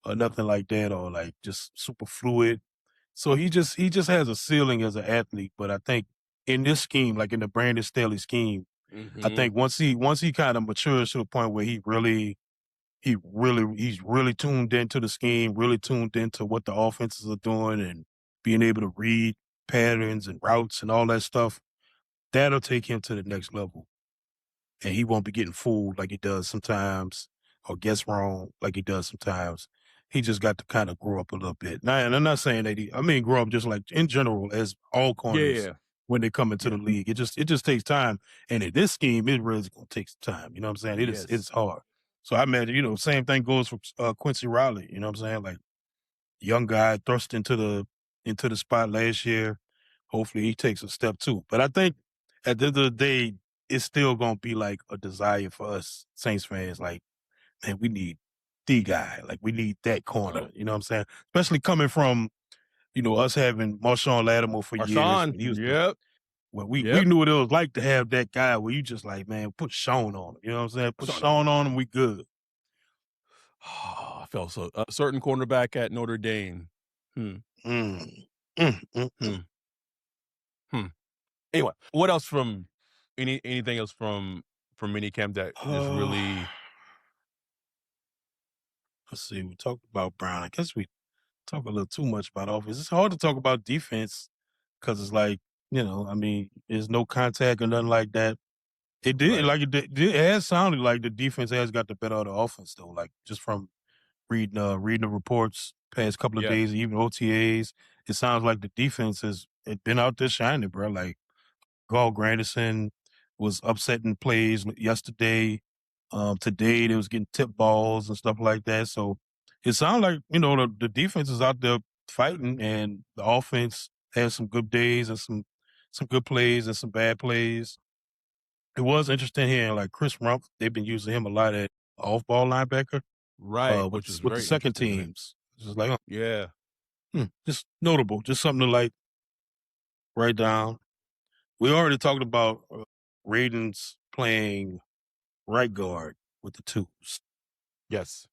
or nothing like that, or like just super fluid. So he just has a ceiling as an athlete. But I think in this scheme, like in the Brandon Staley scheme, I think once he kind of matures to the point where he's really tuned into the scheme, really tuned into what the offenses are doing, and being able to read patterns and routes and all that stuff, that'll take him to the next level. And he won't be getting fooled like he does sometimes, or guess wrong like he does sometimes. He just got to kind of grow up a little bit. Now, and I'm not saying that grow up just like in general as all corners when they come into the league. It just takes time. And in this scheme, it really is going to take some time. You know what I'm saying? It's hard. So I imagine, same thing goes for Quincy Riley. You know what I'm saying? Like, young guy thrust into the spot last year. Hopefully he takes a step too. But I think at the end of the day, it's still going to be like a desire for us Saints fans. Like, man, we need the guy. Like, we need that corner. You know what I'm saying? Especially coming from, us having Marshawn Lattimore for years. Well, we knew what it was like to have that guy where you just like, man, put Sean on him. You know what I'm saying? Put Sean on him, we good. I felt so. A certain cornerback at Notre Dame. Anyway, what else from anything else from minicamp that is really? Let's see. We talked about Brown. I guess we talk a little too much about offense. It's hard to talk about defense because it's like, there's no contact or nothing like that. It did it has sounded like the defense has got the better of the offense though. Like, just from reading the reports past couple of days, even OTAs, it sounds like the defense has been out there shining, bro. Like, Gall Granderson was upsetting plays yesterday. Today they was getting tip balls and stuff like that. So it sounds like, the defense is out there fighting, and the offense has some good days and some good plays and some bad plays. It was interesting hearing like Chris Rumpf. They've been using him a lot at off-ball linebacker, which is with the second teams. Just like, just notable, just something to like write down. We already talked about Radens playing right guard with the twos. Yes,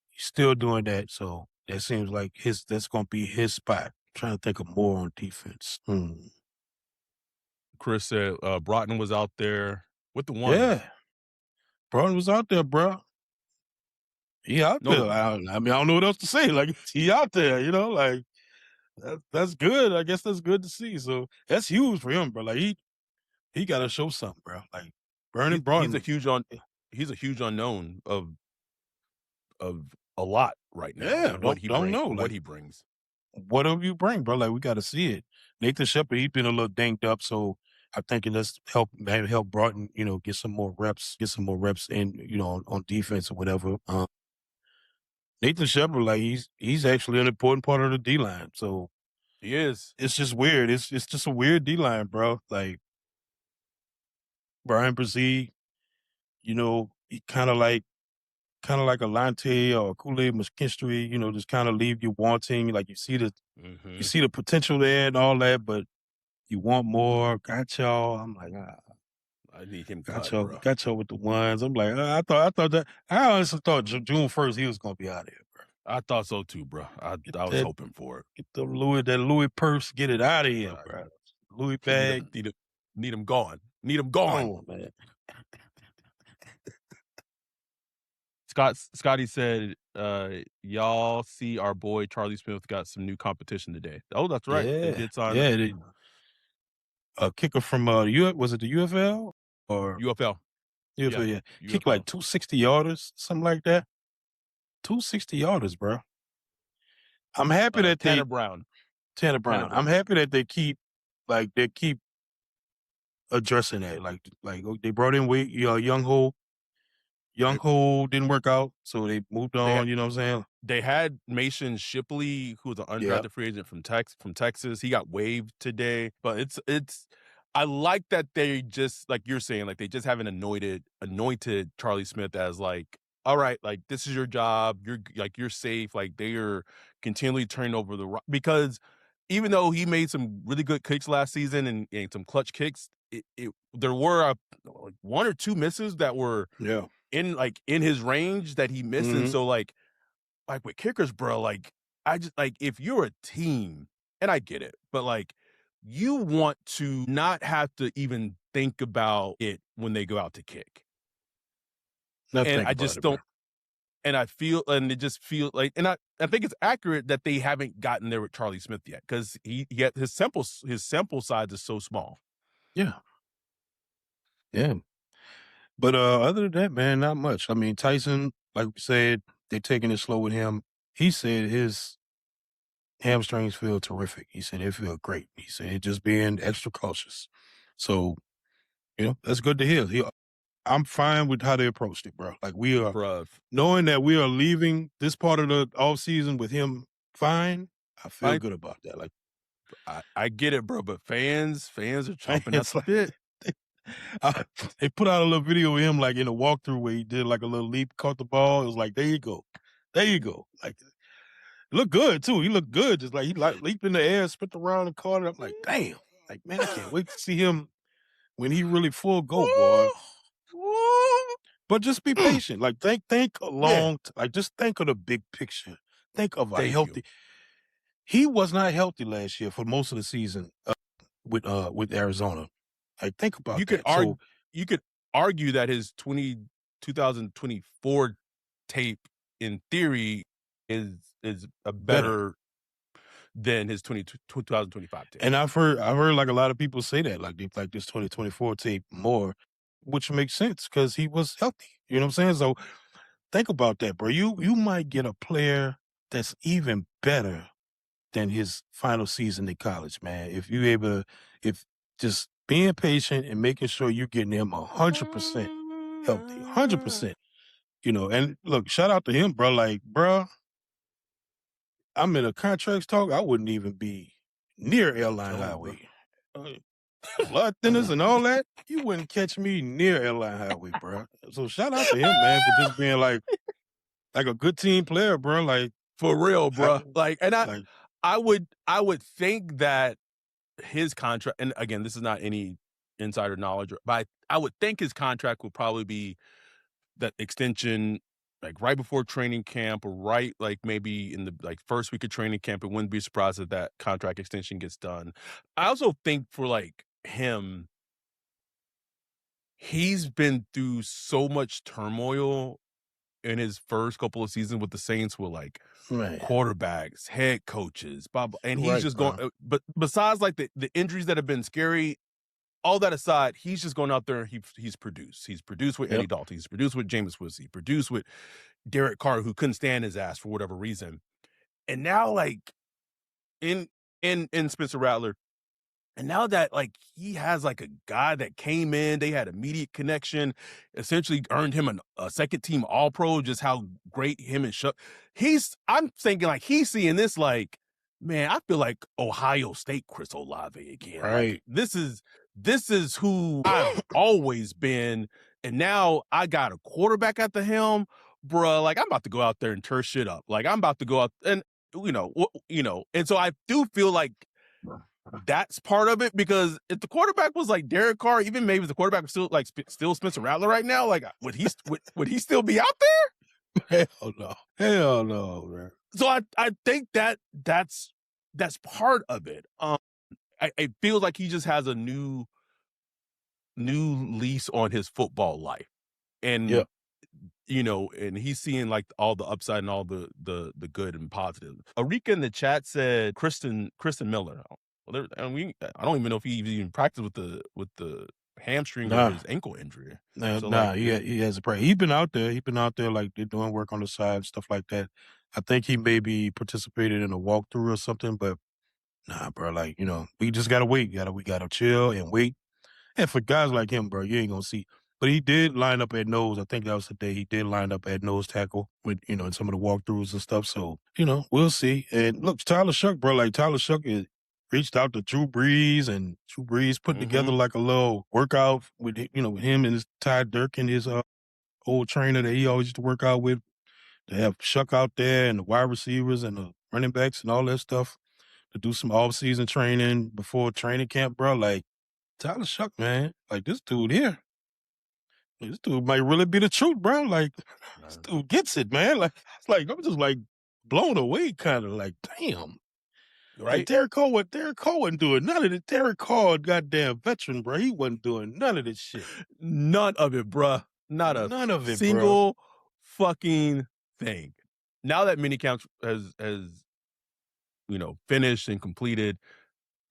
he's still doing that, so that seems like that's going to be his spot. I'm trying to think of more on defense. Chris said Broughton was out there with the ones. Yeah, Broughton was out there, bro. He out there. I don't know what else to say. Like, he out there, like that's good. I guess that's good to see. So that's huge for him, bro. Like, he got to show something, bro. Like, Broughton. He's a huge unknown of a lot right now. Yeah, what he brings. Whatever you bring, bro. Like, we got to see it. Nathan Shepard, he's been a little dinged up, so I think that's help Broughton, get some more reps in, on defense or whatever. Nathan Shepard, like he's actually an important part of the D line. So he is. It's just weird. It's just a weird D line, bro. Like Brian Brzee, he kind of like a Lante or Kool-Aid McKinstry, just kind of leave you wanting. Like you see the potential there and all that, but you want more. Got y'all. I'm like, I need him. Got y'all with the ones. I'm like, I honestly thought June 1st he was gonna be out of here, bro. I thought so too, bro. I was hoping for it. Get that Louis purse, get it out of here, bro. Louis bag. Need him gone. Need him gone. Oh, man. Scotty said, y'all see our boy Charlie Smith got some new competition today. Oh, that's right. Yeah. They did sign a kicker from was it the UFL or UFL? UFL, yeah. Kick like 260 yarders, something like that. 260 yarders, bro. I'm happy that Tanner Brown. I'm happy that they keep addressing that. Like they brought in Young Ho. Young Ho didn't work out, so they moved on. You know what I'm saying? They had Mason Shipley, who was an undrafted free agent from Texas. He got waived today, but it's. I like that they just, like you're saying, like they just haven't anointed Charlie Smith as like, all right, like this is your job. You're safe. Like they are continually turning over the rock, because even though he made some really good kicks last season and some clutch kicks, there were like one or two misses that were in his range that he missed. And so like with kickers, bro, like I just like, if you're a team, and I get it, but like you want to not have to even think about it when they go out to kick. And I just don't. And I feel, and it just feels like, and I think it's accurate that they haven't gotten there with Charlie Smith yet, because his sample size is so small. Yeah. Yeah. But other than that, man, not much. I mean, Tyson, like we said, they're taking it slow with him. He said his hamstrings feel terrific. He said it feel great. He said just being extra cautious. So, that's good to hear. I'm fine with how they approached it, bro. Like we are knowing that we are leaving this part of the off season with him fine. I feel good about that. Like I get it, bro, but fans are chomping at the bit. They put out a little video of him like in a walkthrough where he did like a little leap, caught the ball. It was like, there you go. Like it looked good too. He looked good. Just like he leaped in the air, spit around and caught it. I'm like, damn. Like, man, I can't wait to see him when he really full go, boy. But just be patient. Like think like just think of the big picture. Think of a healthy. He was not healthy last year for most of the season with Arizona. Like think about that. You could argue that his 2024 tape in theory is a better than his 2025 tape. And I've heard like a lot of people say that, like this 2024 tape more, which makes sense because he was healthy. You know what I'm saying? So think about that, bro. You might get a player that's even better than his final season in college, man. If just being patient and making sure you're getting him 100% healthy, 100%. And look, shout out to him, bro. Like, bro, I'm in a contracts talk. I wouldn't even be near Airline Highway. Blood thinners and all that, you wouldn't catch me near Airline Highway, bro. So shout out to him, man, for just being like a good team player, bro. Like for real, bro. I would think that his contract, and again, this is not any insider knowledge, but I would think his contract would probably be that extension like right before training camp, or right like maybe in the first week of training camp. It wouldn't be surprised if that contract extension gets done. I also think for like him, he's been through so much turmoil in his first couple of seasons with the Saints, with like quarterbacks, head coaches, and he's just going. But besides like the injuries that have been scary, all that aside, he's just going out there and he's produced. He's produced with Andy Dalton. He's produced with Jameis Winston. He produced with Derek Carr, who couldn't stand his ass for whatever reason. And now, like in Spencer Rattler, And now that like he has like a guy that came in, they had immediate connection, essentially earned him a second team All Pro. Just how great him and Shuck. I'm thinking like he's seeing this like, man, I feel like Ohio State Chris Olave again. Right. Like this is who I've always been, and now I got a quarterback at the helm, bruh. Like I'm about to go out there and tear shit up. Like I'm about to go out and and so I do feel like that's part of it, because if the quarterback was like Derek Carr, even maybe if the quarterback was still like still Spencer Rattler right now, like would he still be out there? Hell no, man. So I think that's part of it. It feels like he just has a new lease on his football life, and Yeah. and he's seeing like all the upside and all the good and positive. Arika in the chat said Kristen Miller. Well, I don't even know if he even practiced with the hamstring or his ankle injury. He has a practice. He's been out there like they're doing work on the side, stuff like that. I think he maybe participated in a walkthrough or something, but nah, bro. Like we just gotta wait. We gotta chill and wait. And for guys like him, bro, you ain't gonna see. But he did line up at nose. I think that was the day he did line up at nose tackle with, in some of the walkthroughs and stuff. So, we'll see. And look, Tyler Shuck, bro, like Tyler Shuck reached out to Drew Brees, and Drew Brees put together like a little workout with, with him and his Ty Durkin, his old trainer that he always used to work out with. To have Shuck out there and the wide receivers and the running backs and all that stuff to do some off-season training before training camp, bro. Like, Tyler Shuck, man, like this dude here. This dude might really be the truth, bro. Like, this dude gets it, man. Like, it's like I'm just like blown away, kind of like, damn. Right? Like Derek Carr wasn't doing none of it. Derek Carr, goddamn veteran, bro. He wasn't doing none of this shit. None of it, bruh. None of it, single fucking thing. Now that Minicamp has finished and completed,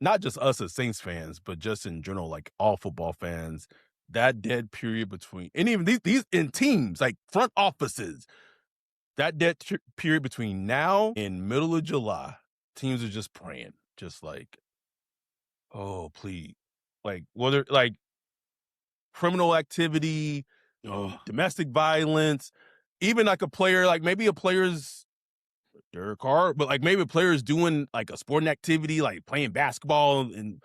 not just us as Saints fans, but just in general, like all football fans, that dead period between, and even these in teams, like front offices, that dead period between now and middle of July, teams are just praying, just like, oh, please. Like, whether, like, criminal activity, domestic violence, even like a player, like maybe a player's Derek Carr, but like maybe a player's doing like a sporting activity, like playing basketball and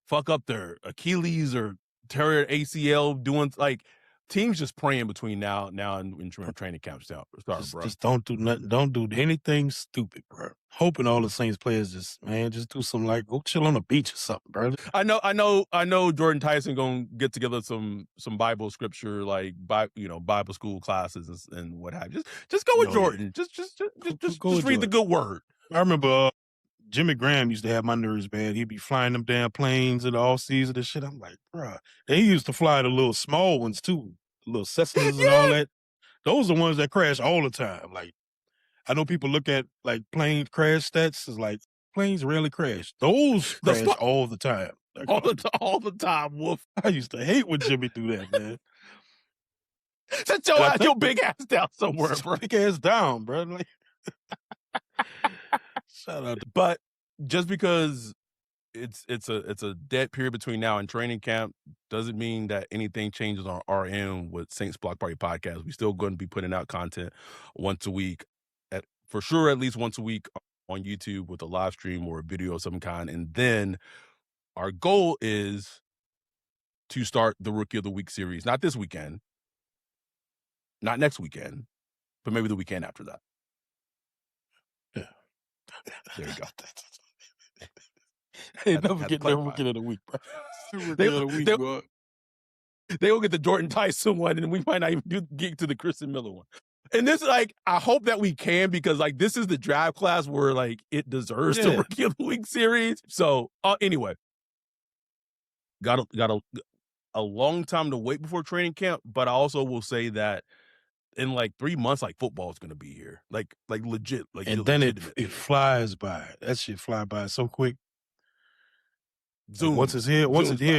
fuck up their Achilles or tear their ACL, doing like teams just praying between now and training camp start, bro. Just don't do nothing. Don't do anything stupid, bro. Hoping all the Saints players just do some, like, go chill on the beach or something, bro. I know Jordan Tyson gonna get together some Bible scripture, like Bible school classes and what have you. Just go with Jordan. Yeah. Just read the good word. I remember Jimmy Graham used to have my nerves bad. He'd be flying them damn planes in the off season and shit. I'm like, bro. And he used to fly the little small ones too, the little Cessnas and all that. Those are the ones that crash all the time. Like, I know people look at like plane crash stats as like planes rarely crash. Those crash all the time. Like, all the time, Wolf. I used to hate when Jimmy do that, man. Sit your big ass down somewhere, bro. Big ass down, bro. Like, shout out. But just because it's a dead period between now and training camp doesn't mean that anything changes on our end with Saints Block Party Podcast. We're still going to be putting out content once a week, for sure, at least once a week on YouTube with a live stream or a video of some kind. And then our goal is to start the Rookie of the Week series, not this weekend, not next weekend, but maybe the weekend after that. Yeah. There you go. Hey, never get the Rookie of the Week, bro. They will get the Jordan Tyson one, and we might not even get to the Kristen Miller one. And this, like, I hope that we can, because like this is the draft class where like it deserves the Rookie of the Week series. So anyway, got a long time to wait before training camp, but I also will say that in like 3 months, like football is going to be here, like legit, like, and then it flies by. That shit fly by so quick. Zoom. Like, once it's here,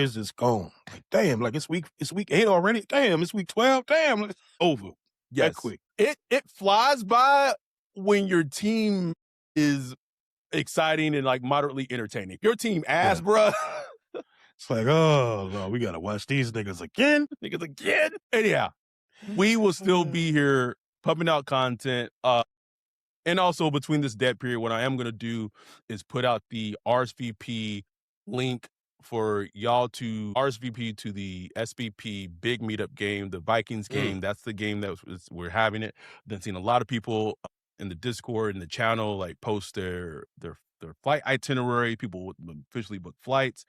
it's just gone. Like, damn, like it's week 8 already. Damn, it's week 12. Damn, it's over. Yes. That quick. It flies by when your team is exciting and like moderately entertaining. Your team ass, bruh. It's like, oh, Lord, we got to watch these niggas again. Anyhow, we will still be here pumping out content. And also between this dead period, what I am going to do is put out the RSVP link for y'all to RSVP to the SVP big meetup game, the Vikings game. That's the game that we're having it. Then seen a lot of people in the Discord and the channel like post their flight itinerary. People would officially book flights,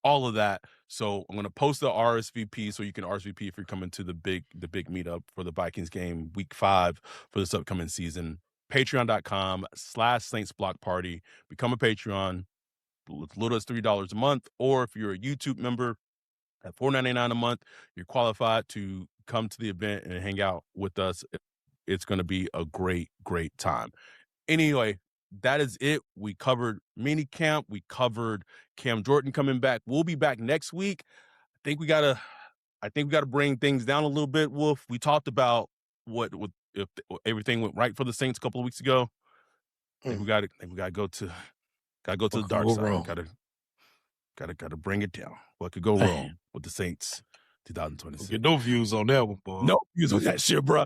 all of that. So I'm going to post the RSVP so you can RSVP if you're coming to the big meetup for the Vikings game week 5 for this upcoming season. Patreon.com/Saints Block Party. Become a Patreon. As little as $3 a month, or if you're a YouTube member at $4.99 a month, you're qualified to come to the event and hang out with us. It's going to be a great time. Anyway, that is it. We covered Minicamp. We covered Cam Jordan coming back. We'll be back next week. I think we gotta bring things down a little bit, Wolf. We talked about if everything went right for the Saints a couple of weeks ago. I think we gotta go to the dark side. Gotta bring it down. What could go wrong with the Saints 2026? Get no views on that one, boy. No views on that shit, bro.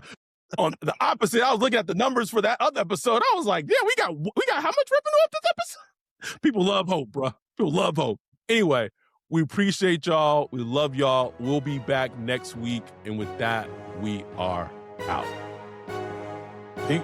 On the opposite, I was looking at the numbers for that other episode. I was like, yeah, we got how much revenue off this episode? People love hope, bro. People love hope. Anyway, we appreciate y'all. We love y'all. We'll be back next week. And with that, we are out. Peace.